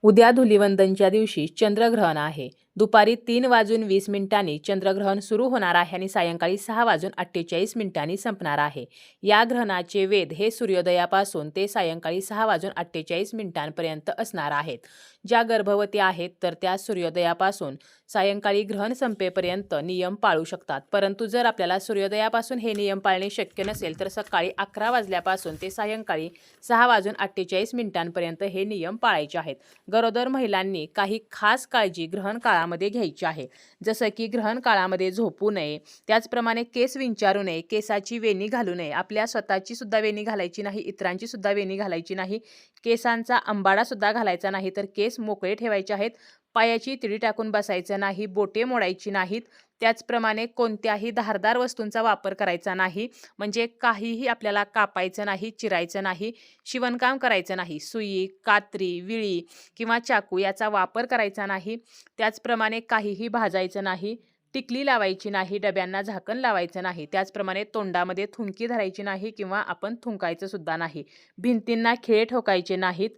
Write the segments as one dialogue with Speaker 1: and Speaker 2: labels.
Speaker 1: उद्या धुलिवंदनच्या दिवशी चंद्रग्रहण आहे. दुपारी 3:20 चंद्रग्रहण सुरू होणार आहे आणि सायंकाळी 6:48 संपणार आहे. या ग्रहणाचे वेध हे सूर्योदयापासून ते सायंकाळी 6:48 पर्यंत असणार आहेत. ज्या गर्भवती आहेत तर त्या सूर्योदयापासून सायंकाळी ग्रहण संपेपर्यंत नियम पाळू शकतात. परंतु जर आपल्याला सूर्योदयापासून हे नियम पाळणे शक्य नसेल तर सकाळी 11 वाजल्यापासून ते सायंकाळी 6:48 पर्यंत हे नियम पाळायचे आहेत. गरोदर महिलांनी काही खास काळजी ग्रहण काळामध्ये घ्यायची आहे. जसं की ग्रहण काळामध्ये झोपू नये, त्याचप्रमाणे केस विंचारू नये, केसाची वेणी घालू नये, आपल्या स्वतःची सुद्धा वेणी घालायची नाही, इतरांची सुद्धा वेणी घालायची नाही, केसांचा अंबाडा सुद्धा घालायचा नाही, तर केस मोकळे ठेवायचे आहेत. पायाची तिडी टाकून बसायचं नाही, बोटे मोडायची नाहीत. त्याचप्रमाणे कोणत्याही धारदार वस्तूंचा वापर करायचा नाही, म्हणजे काहीही आपल्याला कापायचं नाही, चिरायचं नाही, शिवणकाम करायचं नाही, सुई, कात्री, विळी किंवा चाकू याचा वापर करायचा नाही. त्याचप्रमाणे काहीही भाजायचं नाही, टिकली लावायची नाही, डब्यांना झाकण लावायचं नाही. त्याचप्रमाणे तोंडामध्ये थुंकी धरायची नाही किंवा आपण थुंकायचं सुद्धा नाही. भिंतींना खिळे ठोकायचे नाहीत.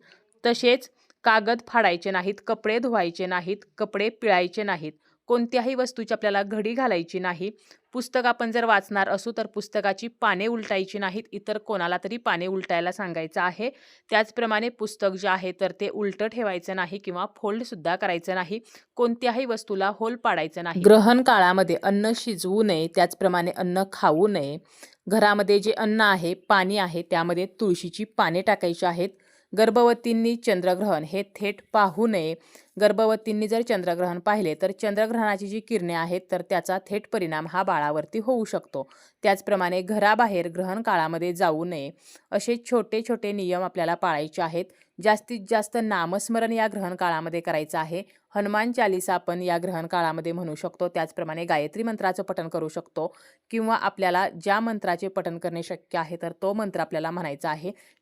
Speaker 1: तसेच कागद फाडायचे नाहीत, कपडे धुवायचे नाहीत, कपडे पिळायचे नाहीत. कोणत्याही वस्तूची आपल्याला घडी घालायची नाही. पुस्तक आपण जर वाचणार असू तर पुस्तकाची पाने उलटायची नाहीत, इतर कोणाला तरी पाने उलटायला सांगायचं आहे. त्याचप्रमाणे पुस्तक जे आहे तर ते उलटं ठेवायचं नाही किंवा फोल्डसुद्धा करायचं नाही. कोणत्याही वस्तूला होल पाडायचं नाही. ग्रहण काळामध्ये अन्न शिजवू नये, त्याचप्रमाणे अन्न खाऊ नये. घरामध्ये जे अन्न आहे, पाणी आहे, त्यामध्ये तुळशीची पाने टाकायची आहेत. गर्भवतींनी चंद्रग्रहण हे थेट पाहू नये. गर्भवतींनी जर चंद्रग्रहण पाहिले तर चंद्रग्रहणाची जी किरणे आहेत तर त्याचा थेट परिणाम हा बाळावरती होऊ शकतो. त्याचप्रमाणे घराबाहेर ग्रहण काळामध्ये जाऊ नये. असे छोटे छोटे नियम आपल्याला पाळायचे आहेत. जास्तीत जास्त नामस्मरण या ग्रहण काळामध्ये करायचं आहे. हनुमान चालीसा आपण या ग्रहण काळामध्ये म्हणू शकतो. त्याचप्रमाणे गायत्री मंत्राचं पठण करू शकतो किंवा आपल्याला ज्या मंत्राचे पठण करणे शक्य आहे तर तो मंत्र आपल्याला म्हणायचा आहे.